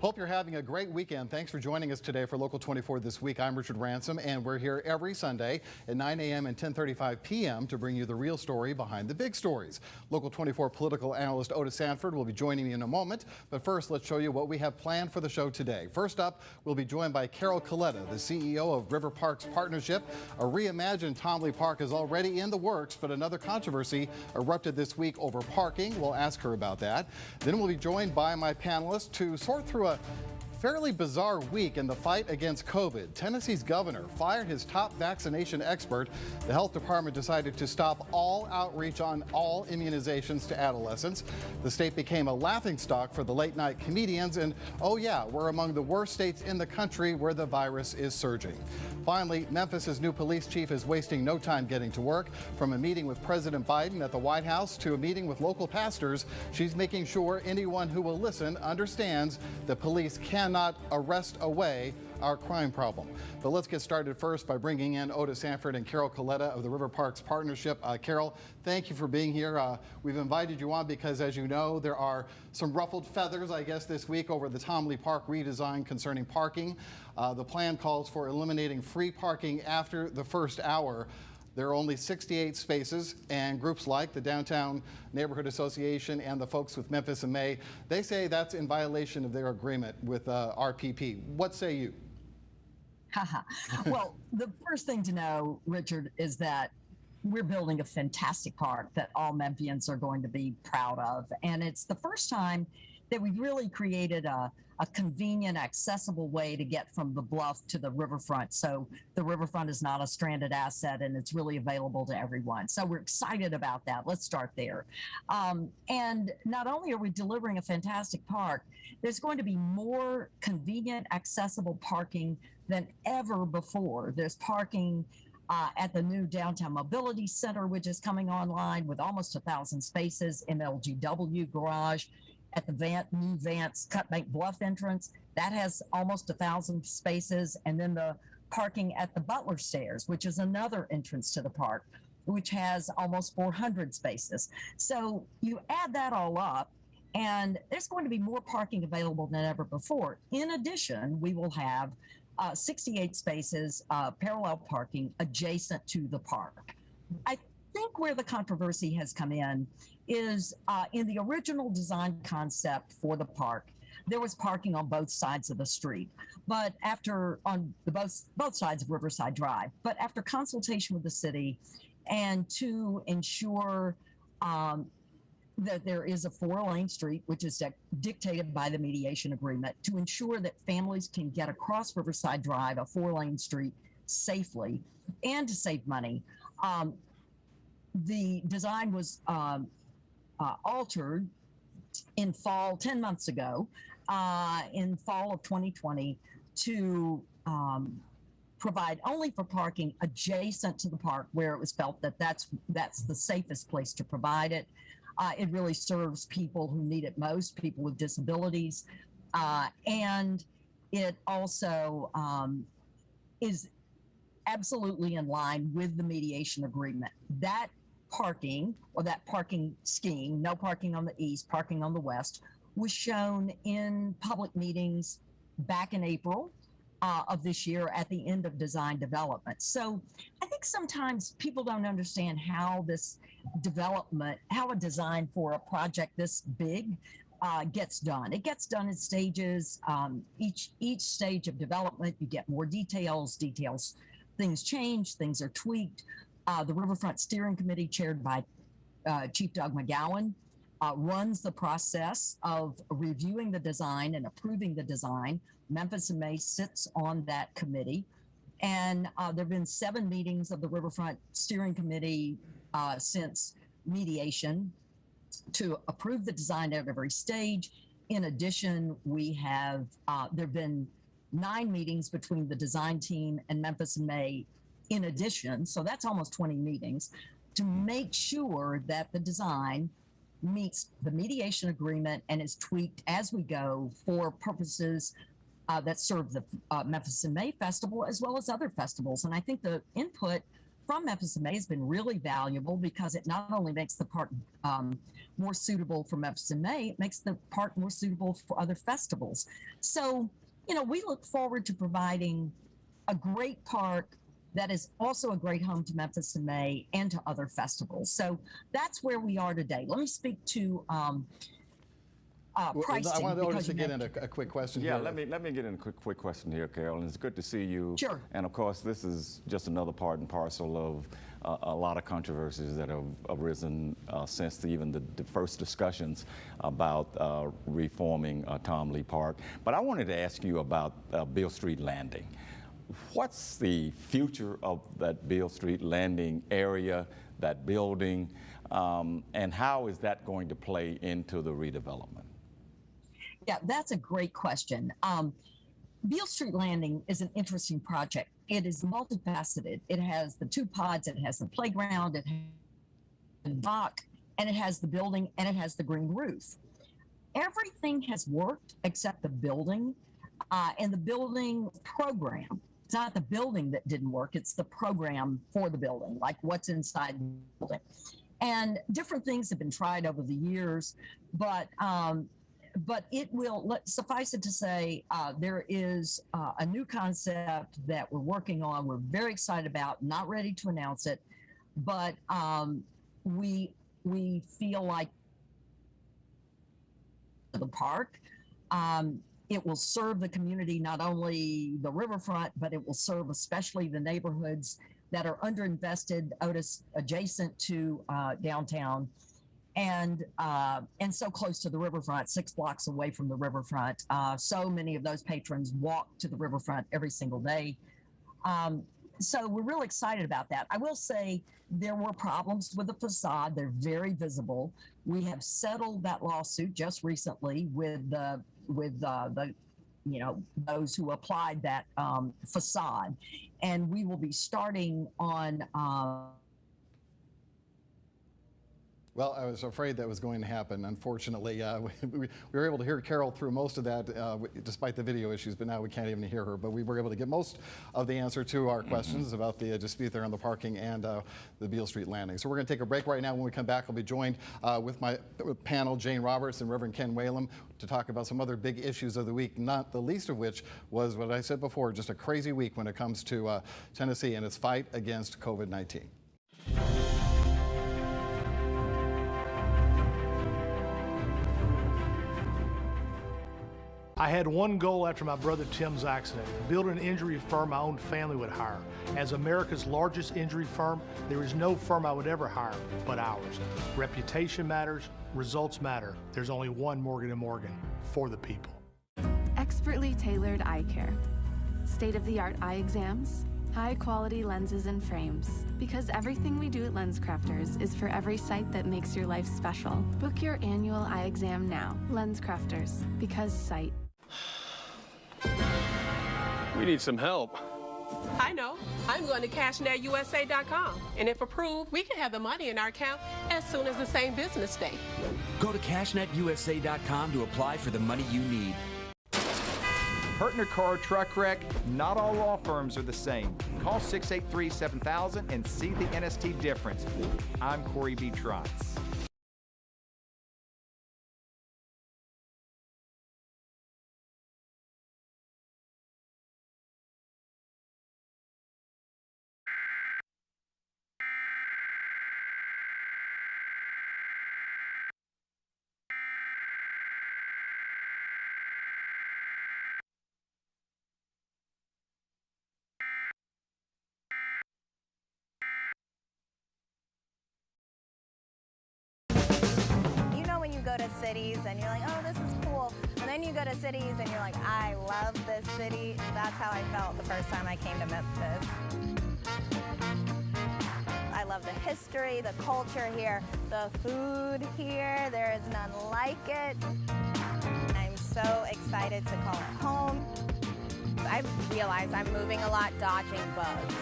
Hope you're having a great weekend. Thanks for joining us today for Local 24 this week. I'm Richard Ransom, and we're here every Sunday at 9 a.m. and 10:35 p.m. to bring you the real story behind the big stories. Local 24 political analyst Otis Sanford will be joining me in a moment. But first, let's show you what we have planned for the show today. First up, we'll be joined by Coletta, the CEO of River Parks Partnership. A reimagined Tomley Park is already in the works, but another controversy erupted this week over parking. We'll ask her about that. Then we'll be joined by my panelists to sort through a fairly bizarre week in the fight against COVID. Tennessee's governor fired his top vaccination expert. The health department decided to stop all outreach on all immunizations to adolescents. The state became a laughingstock for the late night comedians. And oh yeah, we're among the worst states in the country where the virus is surging. Finally, Memphis's new police chief is wasting no time getting to work. From a meeting with President Biden at the White House to a meeting with local pastors, she's making sure anyone who will listen understands that police cannot arrest away our crime problem. But let's get started first by bringing in Otis Sanford and Coletta of the River Parks Partnership. Carol, thank you for being here. We've invited you on because, as you know, there are some ruffled feathers, I guess, this week over the Tomley Park redesign concerning parking. The plan calls for eliminating free parking after the first hour. There are only 68 spaces, and groups like the Downtown Neighborhood Association and the folks with Memphis in May, they say that's in violation of their agreement with RPP. What say you? Well, the first thing to know, Richard, is that we're building a fantastic park that all Memphians are going to be proud of. And it's the first time that we've really created a convenient, accessible way to get from the bluff to the riverfront. So the riverfront is not a stranded asset, and it's really available to everyone. So we're excited about that. Let's start there. And not only are we delivering a fantastic park, there's going to be more convenient, accessible parking than ever before. There's parking at the new Downtown Mobility Center, which is coming online with almost 1,000 spaces, MLGW garage, at the new Vance Cutbank Bluff entrance, that has almost 1,000 spaces. And then the parking at the Butler Stairs, which is another entrance to the park, which has almost 400 spaces. So you add that all up, and there's going to be more parking available than ever before. In addition, we will have 68 spaces, parallel parking adjacent to the park. I think where the controversy has come in is in the original design concept for the park, there was parking on both sides of the street, but both sides of Riverside Drive. But after consultation with the city and to ensure that there is a 4-lane street, which is dictated by the mediation agreement, to ensure that families can get across Riverside Drive, a 4-lane street, safely and to save money, the design was altered in fall 10 months ago, in fall of 2020, to provide only for parking adjacent to the park where it was felt that that's the safest place to provide it. It really serves people who need it most, people with disabilities, and it also is absolutely in line with the mediation agreement. That parking, or that parking scheme, no parking on the east, parking on the west, was shown in public meetings back in April of this year at the end of design development. So I think sometimes people don't understand how this development, how a design for a project this big gets done. It gets done in stages. Each stage of development, you get more details, things change, things are tweaked. The Riverfront Steering Committee, chaired by Chief Doug McGowan, runs the process of reviewing the design and approving the design. Memphis in May sits on that committee. And there have been 7 meetings of the Riverfront Steering Committee since mediation to approve the design at every stage. In addition, we have, there have been 9 meetings between the design team and Memphis in May in addition, so that's almost 20 meetings, to make sure that the design meets the mediation agreement and is tweaked as we go for purposes that serve the Memphis in May Festival as well as other festivals. And I think the input from FSMA has been really valuable because it not only makes the park more suitable for FSMA, it makes the park more suitable for other festivals. So, we look forward to providing a great park that is also a great home to Memphis in May and to other festivals. So that's where we are today. Let me speak to pricing. I wanted Otis to get in a quick question Yeah, here. let me get in a quick question here, Carol. And it's good to see you. Sure. And of course, this is just another part and parcel of a lot of controversies that have arisen since even the first discussions about reforming Tom Lee Park. But I wanted to ask you about Beale Street Landing. What's the future of that Beale Street Landing area, that building, and how is that going to play into the redevelopment? Yeah, that's a great question. Beale Street Landing is an interesting project. It is multifaceted. It has the 2 pods, it has the playground, it has the dock, and it has the building, and it has the green roof. Everything has worked except the building and the building program. It's not the building that didn't work, it's the program for the building, like what's inside the building. And different things have been tried over the years, but it will, suffice it to say, there is a new concept that we're working on. We're very excited about, not ready to announce it, but we feel like the park. It will serve the community, not only the riverfront, but it will serve especially the neighborhoods that are underinvested, Otis, adjacent to downtown, and so close to the riverfront, 6 blocks away from the riverfront. So many of those patrons walk to the riverfront every single day. So we're really excited about that. I will say there were problems with the facade. They're very visible. We have settled that lawsuit just recently with the those who applied that facade, and we will be starting on Well, I was afraid that was going to happen. Unfortunately, we were able to hear Carol through most of that, despite the video issues, but now we can't even hear her. But we were able to get most of the answer to our questions about the dispute there on the parking and the Beale Street Landing. So we're going to take a break right now. When we come back, I'll be joined with my panel, Jane Roberts and Reverend Ken Whalum, to talk about some other big issues of the week, not the least of which was what I said before, just a crazy week when it comes to Tennessee and its fight against COVID-19. I had one goal after my brother Tim's accident: build an injury firm my own family would hire. As America's largest injury firm, there is no firm I would ever hire but ours. Reputation matters, results matter. There's only one Morgan & Morgan, for the people. Expertly tailored eye care, state-of-the-art eye exams, high-quality lenses and frames. Because everything we do at LensCrafters is for every sight that makes your life special. Book your annual eye exam now. LensCrafters, because sight. We need some help. I know. I'm going to CashNetUSA.com, and if approved, we can have the money in our account as soon as the same business day. Go to CashNetUSA.com to apply for the money you need. Hurt in a car or truck wreck? Not all law firms are the same. Call 683-7000 and see the NST difference. I'm Corey B. Trotz. When you go to cities and you're like, oh, this is cool, and then you go to cities and you're like, I love this city. That's how I felt the first time I came to Memphis. I love the history, the culture here, the food here. There is none like it. I'm so excited to call it home. I realize I'm moving a lot, dodging bugs.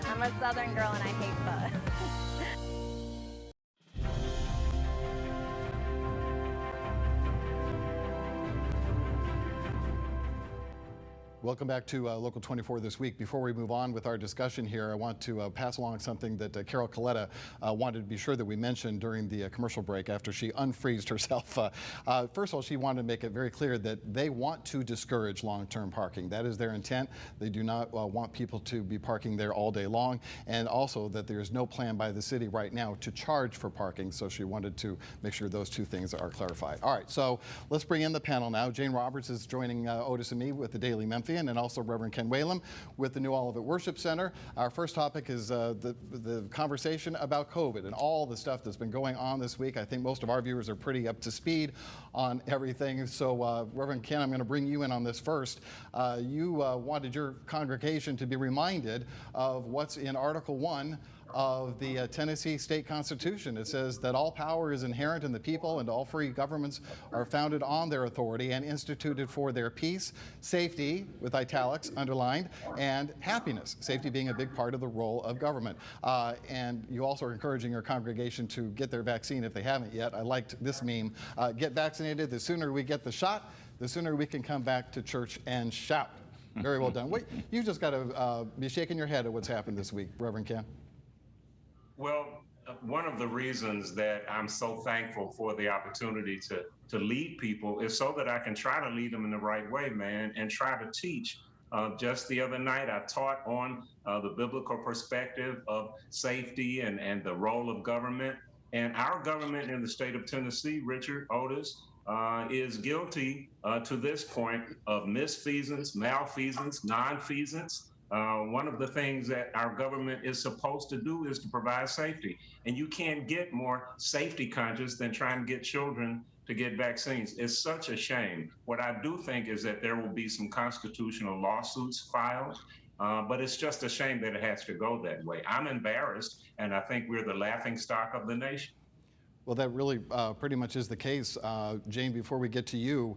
I'm a Southern girl and I hate bugs. Welcome back to Local 24 this week. Before we move on with our discussion here, I want to pass along something that Carol Coletta wanted to be sure that we mentioned during the commercial break after she unfreezed herself. First of all, she wanted to make it very clear that they want to discourage long-term parking. That is their intent. They do not want people to be parking there all day long, and also that there is no plan by the city right now to charge for parking, so she wanted to make sure those two things are clarified. All right, so let's bring in the panel now. Jane Roberts is joining Otis and me with the Daily Memphian, and also Reverend Ken Whalum with the New Olivet Worship Center. Our first topic is the conversation about COVID and all the stuff that's been going on this week. I think most of our viewers are pretty up to speed on everything. So Reverend Ken, I'm going to bring you in on this first. You wanted your congregation to be reminded of what's in Article 1 of the Tennessee State Constitution. It says that all power is inherent in the people, and all free governments are founded on their authority and instituted for their peace, safety, with italics underlined, and happiness, safety being a big part of the role of government. And you also are encouraging your congregation to get their vaccine if they haven't yet. I liked this meme. Get vaccinated. The sooner we get the shot, the sooner we can come back to church and shout. Very well done. Wait, you just got to be shaking your head at what's happened this week, Reverend Ken. Well, one of the reasons that I'm so thankful for the opportunity to lead people is so that I can try to lead them in the right way, man, and try to teach. Just the other night, I taught on the biblical perspective of safety and the role of government. And our government in the state of Tennessee, Richard, Otis, is guilty to this point of misfeasance, malfeasance, nonfeasance. One of the things that our government is supposed to do is to provide safety. And you can't get more safety conscious than trying to get children to get vaccines. It's such a shame. What I do think is that there will be some constitutional lawsuits filed, but it's just a shame that it has to go that way. I'm embarrassed, and I think we're the laughingstock of the nation. Well, that really pretty much is the case. Jane, before we get to you,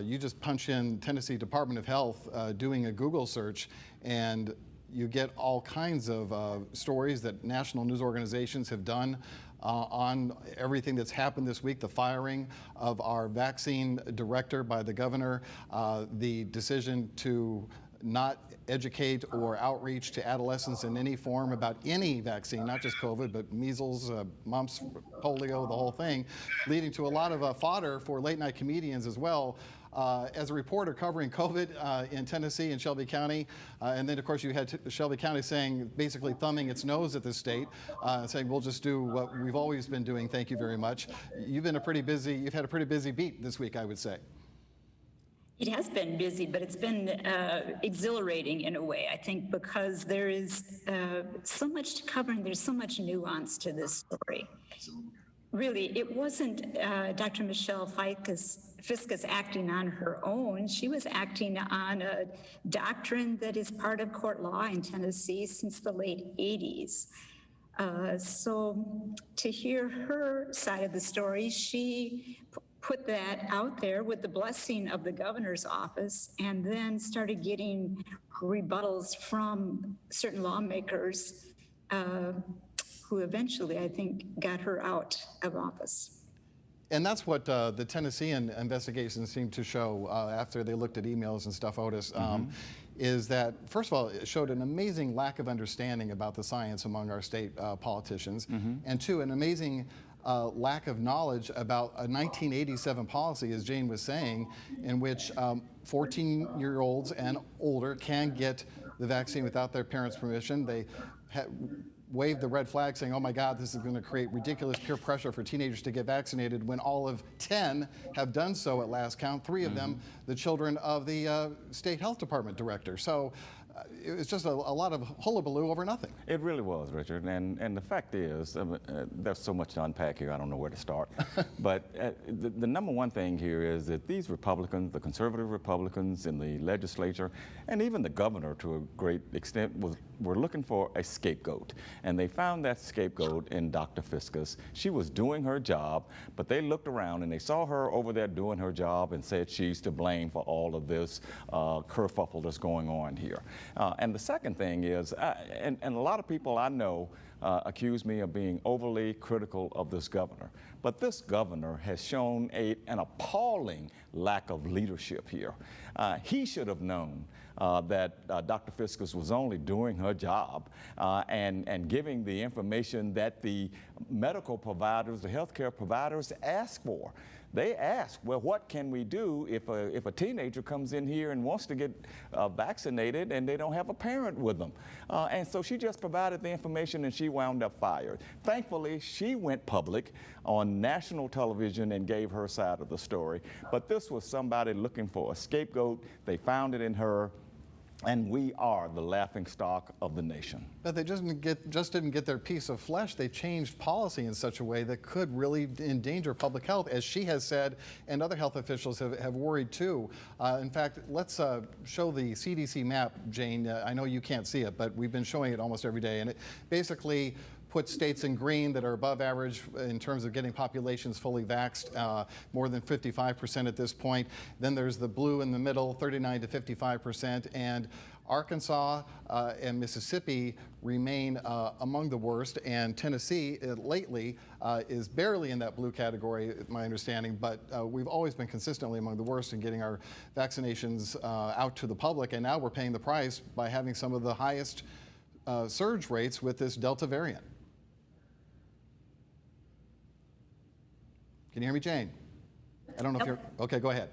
you just punch in Tennessee Department of Health doing a Google search, and you get all kinds of stories that national news organizations have done on everything that's happened this week, the firing of our vaccine director by the governor, the decision to not educate or outreach to adolescents in any form about any vaccine, not just COVID, but measles, mumps, polio, the whole thing, leading to a lot of fodder for late night comedians as well. As a reporter covering COVID in Tennessee and Shelby County, and then of course you had Shelby County saying, basically thumbing its nose at the state, saying we'll just do what we've always been doing, thank you very much. You've had a pretty busy beat this week, I would say. It has been busy, but it's been exhilarating in a way, I think, because there is so much to cover and there's so much nuance to this story. Really, it wasn't Dr. Michelle Fiscus acting on her own. She was acting on a doctrine that is part of court law in Tennessee since the late 80s. So to hear her side of the story, she put that out there with the blessing of the governor's office, and then started getting rebuttals from certain lawmakers who eventually, I think, got her out of office. And that's what the Tennessean investigations seemed to show after they looked at emails and stuff, Otis, is that, first of all, it showed an amazing lack of understanding about the science among our state politicians, and two, an amazing lack of knowledge about a 1987 policy, as Jane was saying, in which 14-year-olds and older can get the vaccine without their parents' permission. They waved the red flag saying, oh my God, this is going to create ridiculous peer pressure for teenagers to get vaccinated, when all of 10 have done so at last count, 3 of them the children of the state health department director. So it was just a lot of hullabaloo over nothing. It really was, Richard. And the fact is, there's so much to unpack here, I don't know where to start. But the number one thing here is that these Republicans, the conservative Republicans in the legislature, and even the governor to a great extent, were looking for a scapegoat. And they found that scapegoat in Dr. Fiscus. She was doing her job, but they looked around and they saw her over there doing her job and said she's to blame for all of this kerfuffle that's going on here. And the second thing is, and a lot of people I know accuse me of being overly critical of this governor. But this governor has shown an appalling lack of leadership here. He should have known that Dr. Fiskus was only doing her job and giving the information that the medical providers, the healthcare providers ask for. They ask, well, what can we do if a teenager comes in here and wants to get vaccinated and they don't have a parent with them? And so she just provided the information and she wound up fired. Thankfully, she went public on national television and gave her side of the story. But this was somebody looking for a scapegoat. They found it in her. And we are the laughingstock of the nation. But they just didn't get their piece of flesh. They changed policy in such a way that could really endanger public health, as she has said, and other health officials have worried too. In fact, let's show the CDC map, Jane. I know you can't see it, but we've been showing it almost every day. And it basically puts states in green that are above average in terms of getting populations fully vaxxed, more than 55% at this point. Then there's the blue in the middle, 39 to 55%, and Arkansas and Mississippi remain among the worst, and Tennessee lately is barely in that blue category, my understanding, but we've always been consistently among the worst in getting our vaccinations out to the public, and now we're paying the price by having some of the highest surge rates with this Delta variant. Can you hear me, Jane? I don't know if you're, okay, go ahead.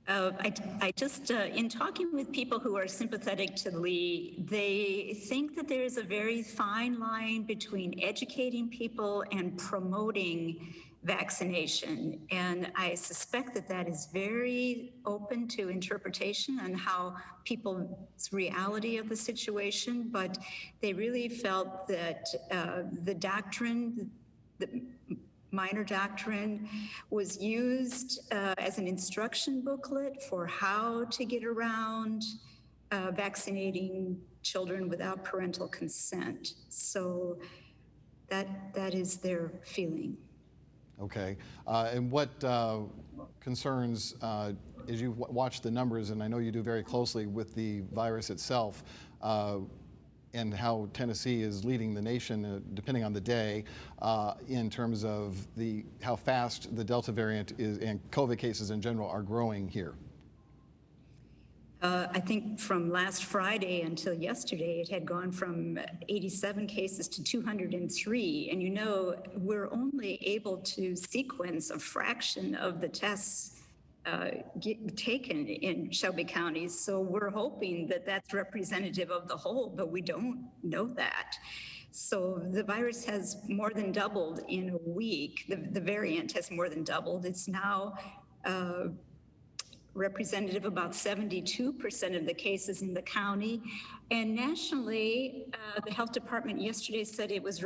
I just, in talking with people who are sympathetic to Lee, they think that there is a very fine line between educating people and promoting vaccination. And I suspect that that is very open to interpretation on how people's reality of the situation, but they really felt that the doctrine, the minor doctrine, was used as an instruction booklet for how to get around vaccinating children without parental consent. So that is their feeling. Okay, and what concerns, as you watch the numbers, and I know you do very closely with the virus itself, and how Tennessee is leading the nation, depending on the day, in terms of how fast the Delta variant is and COVID cases in general are growing here? I think from last Friday until yesterday, it had gone from 87 cases to 203. And you know, we're only able to sequence a fraction of the tests taken in Shelby County. So we're hoping that that's representative of the whole, but we don't know that. So the virus has more than doubled in a week. The variant has more than doubled. It's now representative about 72% of the cases in the county. And nationally, the health department yesterday said it was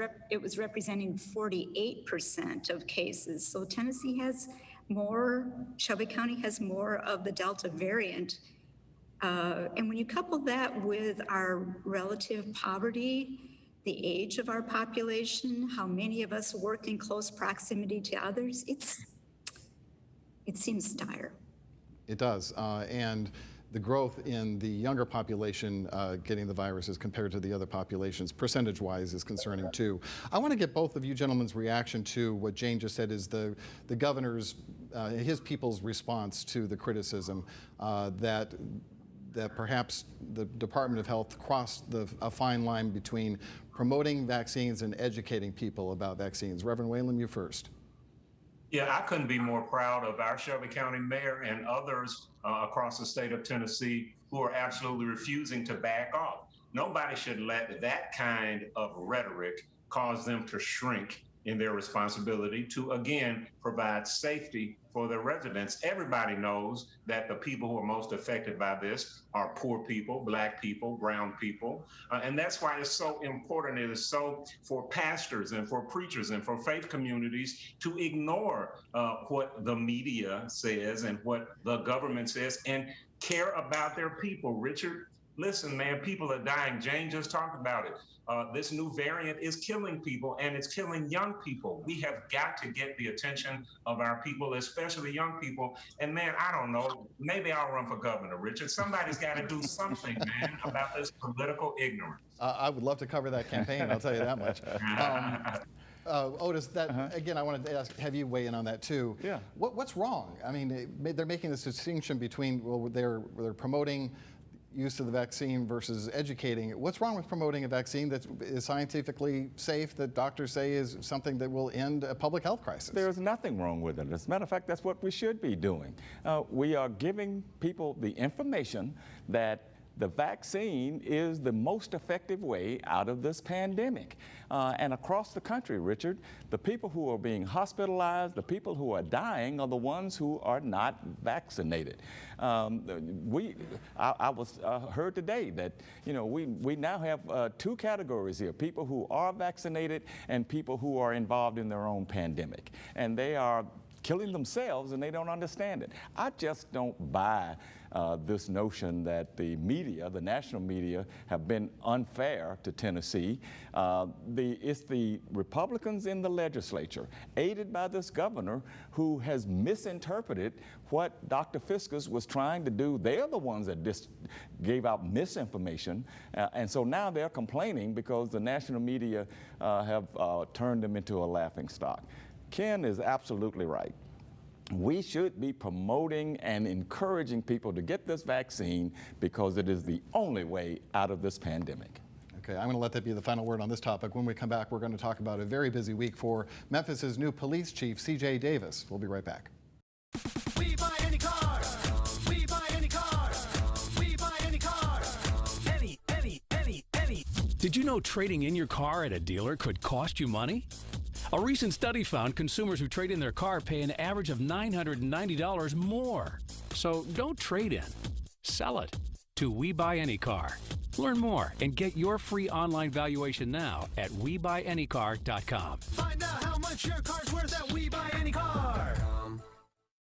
representing 48% of cases. So Tennessee has more, Shelby County has more of the Delta variant. And when you couple that with our relative poverty, the age of our population, how many of us work in close proximity to others, it seems dire. It does, and the growth in the younger population getting the virus as compared to the other populations, percentage-wise, is concerning too. I want to get both of you gentlemen's reaction to what Jane just said is the governor's, his people's response to the criticism that perhaps the Department of Health crossed a fine line between promoting vaccines and educating people about vaccines. Reverend Whalum, you first. Yeah, I couldn't be more proud of our Shelby County mayor and others across the state of Tennessee who are absolutely refusing to back off. Nobody should let that kind of rhetoric cause them to shrink in their responsibility to, again, provide safety for their residents. Everybody knows that the people who are most affected by this are poor people, Black people, brown people. And that's why it's so important. It is so for pastors and for preachers and for faith communities to ignore what the media says and what the government says and care about their people. Richard, Listen, man, people are dying. Jane just talked about it. This new variant is killing people, and it's killing young people. We have got to get the attention of our people, especially young people. And man, I don't know, maybe I'll run for governor, Richard. Somebody's got to do something, man, about this political ignorance. I would love to cover that campaign, I'll tell you that much. Otis, again, I wanted to have you weigh in on that too. Yeah. What's wrong? I mean, they're making this distinction between, well, they're promoting use of the vaccine versus educating. What's wrong with promoting a vaccine that is scientifically safe, that doctors say is something that will end a public health crisis? There's nothing wrong with it. As a matter of fact, that's what we should be doing. We are giving people the information that the vaccine is the most effective way out of this pandemic. And across the country, Richard, the people who are being hospitalized, the people who are dying are the ones who are not vaccinated. I was heard today that, you know, we now have two categories here, people who are vaccinated and people who are involved in their own pandemic. And they are killing themselves and they don't understand it. I just don't buy this notion that the media, the national media, have been unfair to Tennessee. It's the Republicans in the legislature, aided by this governor, who has misinterpreted what Dr. Fiskus was trying to do. They're the ones that gave out misinformation, and so now they're complaining because the national media have turned them into a laughingstock. Ken is absolutely right. We should be promoting and encouraging people to get this vaccine because it is the only way out of this pandemic. Okay, I'm going to let that be the final word on this topic. When we come back, we're going to talk about a very busy week for Memphis's new police chief, C.J. Davis. We'll be right back. We buy any car. We buy any car. We buy any car. Any. Did you know trading in your car at a dealer could cost you money? A recent study found consumers who trade in their car pay an average of $990 more. So don't trade in. Sell it to We Buy Any Car. Learn more and get your free online valuation now at WeBuyAnyCar.com. Find out how much your car's worth at We Buy Any Car.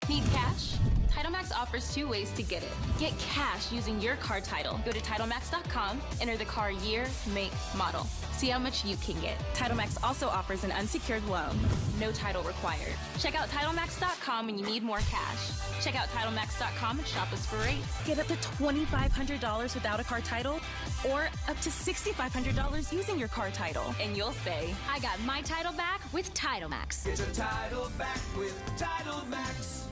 Need cash? TitleMax offers two ways to get it. Get cash using your car title. Go to TitleMax.com, enter the car year, make, model. See how much you can get. TitleMax also offers an unsecured loan. No title required. Check out TitleMax.com when you need more cash. Check out TitleMax.com and shop us for rates. Get up to $2,500 without a car title or up to $6,500 using your car title. And you'll say, I got my title back with TitleMax. Get your title back with TitleMax.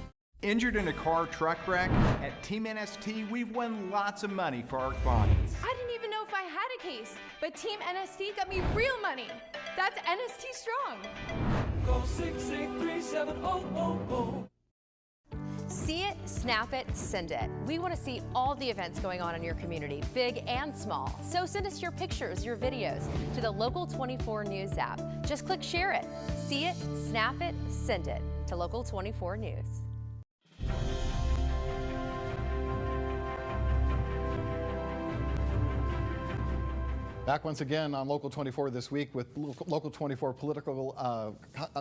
Injured in a car truck wreck? At Team NST, we've won lots of money for our clients. I didn't even know if I had a case, but Team NST got me real money. That's NST Strong. Call 683-7000. See it, snap it, send it. We want to see all the events going on in your community, big and small. So send us your pictures, your videos to the Local 24 News app. Just click share it. See it, snap it, send it to Local 24 News. Back once again on Local 24 this week with Local 24 political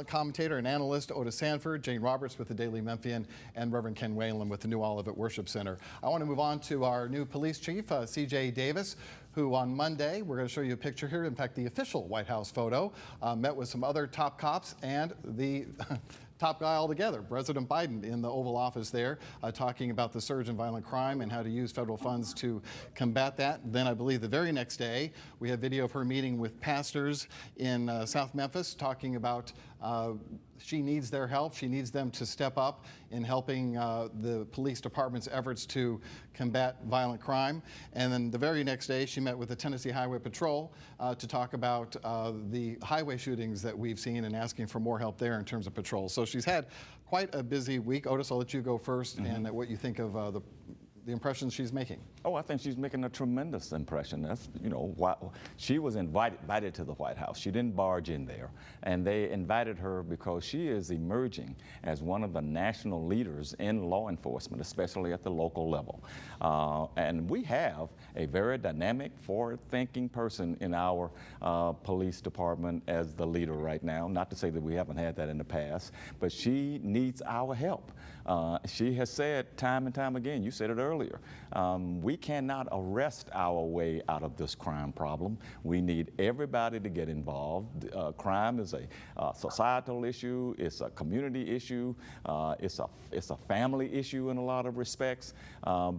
commentator and analyst Otis Sanford, Jane Roberts with the Daily Memphian, and Reverend Ken Whalum with the New Olivet Worship Center. I want to move on to our new police chief, C.J. Davis, who on Monday, we're going to show you a picture here, in fact, the official White House photo, met with some other top cops and the top guy altogether, President Biden, in the Oval Office there, talking about the surge in violent crime and how to use federal funds to combat that. Then I believe the very next day, we have video of her meeting with pastors in South Memphis, talking about she needs their help. She needs them to step up in helping the police department's efforts to combat violent crime. And then the very next day, she met with the Tennessee Highway Patrol to talk about the highway shootings that we've seen and asking for more help there in terms of patrol. So she's had quite a busy week. Otis, I'll let you go first and what you think of the impressions she's making. Oh, I think she's making a tremendous impression. That's, you know, she was invited to the White House. She didn't barge in there. And they invited her because she is emerging as one of the national leaders in law enforcement, especially at the local level. And we have a very dynamic, forward-thinking person in our police department as the leader right now. Not to say that we haven't had that in the past, but she needs our help. She has said time and time again, you said it earlier, we cannot arrest our way out of this crime problem. We need everybody to get involved. Crime is a societal issue. It's a community issue. It's a family issue in a lot of respects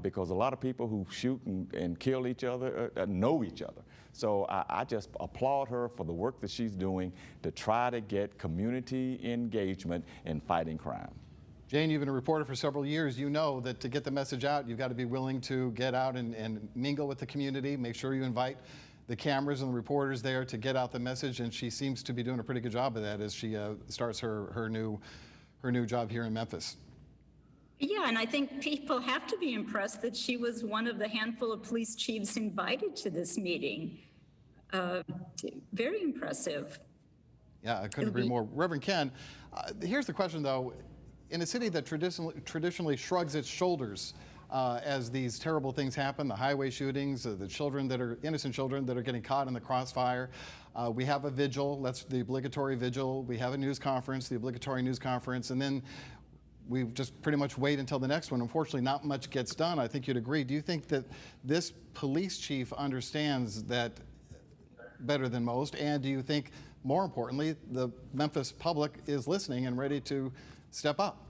because a lot of people who shoot and kill each other know each other. So I just applaud her for the work that she's doing to try to get community engagement in fighting crime. Jane, you've been a reporter for several years. You know that to get the message out, you've got to be willing to get out and mingle with the community. Make sure you invite the cameras and the reporters there to get out the message. And she seems to be doing a pretty good job of that as she starts her new job here in Memphis. Yeah, and I think people have to be impressed that she was one of the handful of police chiefs invited to this meeting. Very impressive. Yeah, I couldn't agree more. Reverend Ken, here's the question though. In a city that traditionally shrugs its shoulders as these terrible things happen, the highway shootings, the children that are innocent children that are getting caught in the crossfire, we have a vigil, that's the obligatory vigil. We have a news conference, the obligatory news conference, and then we just pretty much wait until the next one. Unfortunately, not much gets done. I think you'd agree. Do you think that this police chief understands that better than most? And do you think, more importantly, the Memphis public is listening and ready to step up?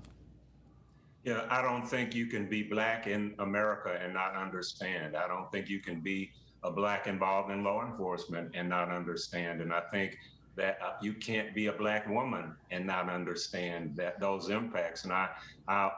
Yeah, I don't think you can be Black in America and not understand. I don't think you can be a Black involved in law enforcement and not understand. And I think that you can't be a Black woman and not understand those impacts. And I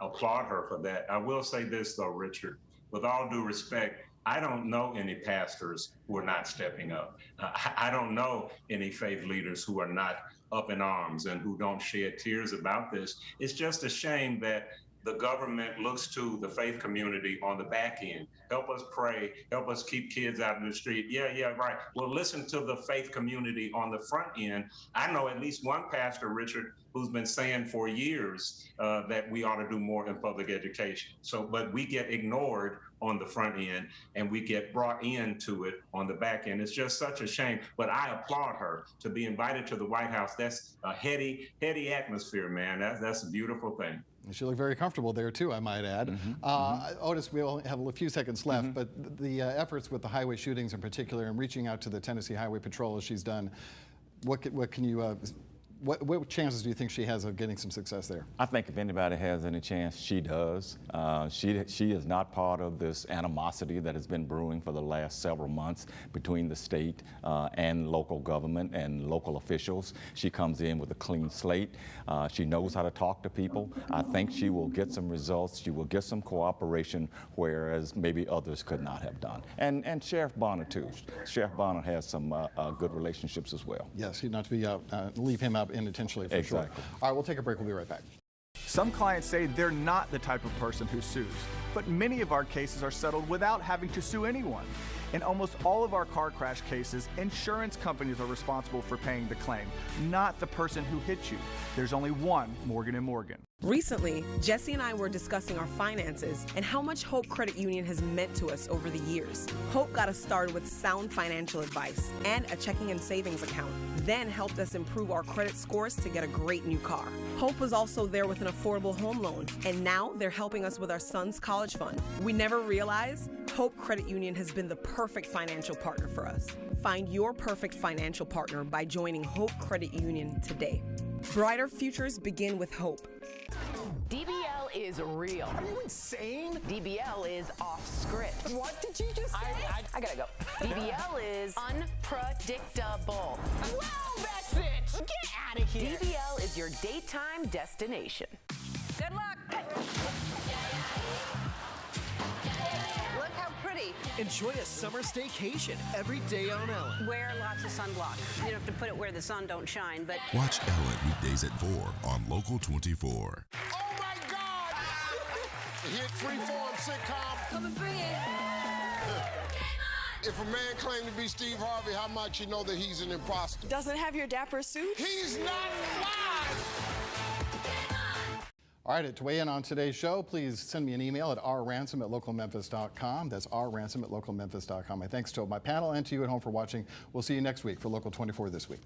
applaud her for that. I will say this though, Richard, with all due respect, I don't know any pastors who are not stepping up. I don't know any faith leaders who are not up in arms and who don't shed tears about this. It's just a shame that the government looks to the faith community on the back end. Help us pray, help us keep kids out in the street. Yeah, right. Well, listen to the faith community on the front end. I know at least one pastor, Richard, who's been saying for years that we ought to do more in public education. But we get ignored on the front end and we get brought into it on the back end. It's just such a shame, but I applaud her to be invited to the White House. That's a heady atmosphere, man. That's a beautiful thing. And she looked very comfortable there too, I might add. Otis, we only have a few seconds left, but the efforts with the highway shootings in particular and reaching out to the Tennessee Highway Patrol as she's done, what can you, what chances do you think she has of getting some success there? I think if anybody has any chance, she does. She is not part of this animosity that has been brewing for the last several months between the state and local government and local officials. She comes in with a clean slate. She knows how to talk to people. I think she will get some results. She will get some cooperation, whereas maybe others could not have done. And Sheriff Bonner too. Sheriff Bonner has some good relationships as well. Yes, not to be leave him out unintentionally for sure. All right, we'll take a break. We'll be right back. Some clients say they're not the type of person who sues, but many of our cases are settled without having to sue anyone. In almost all of our car crash cases, insurance companies are responsible for paying the claim, not the person who hit you. There's only one Morgan & Morgan. Recently, Jesse and I were discussing our finances and how much Hope Credit Union has meant to us over the years. Hope got us started with sound financial advice and a checking and savings account, then helped us improve our credit scores to get a great new car. Hope was also there with an affordable home loan, and now they're helping us with our son's college fund. We never realized Hope Credit Union has been the perfect financial partner for us. Find your perfect financial partner by joining Hope Credit Union today. Brighter futures begin with hope. DBL is real. Are you insane? DBL is off script. What did you just say? I gotta go. DBL is unpredictable. Well, that's it. Get out of here. DBL is your daytime destination. Good luck. Look how pretty. Enjoy a summer staycation every day on Ellen. Wear lots of sunblock. You don't have to put it where the sun don't shine, but... Watch Ellen weekdays at 4 on Local 24. Oh my God! Hit freeform sitcom. Come and bring it. If a man claimed to be Steve Harvey, how much you know that he's an imposter? Doesn't have your dapper suit? He's not fly! All right, to weigh in on today's show, please send me an email at rransom@localmemphis.com. That's rransom@localmemphis.com. My thanks to my panel and to you at home for watching. We'll see you next week for Local 24 This Week.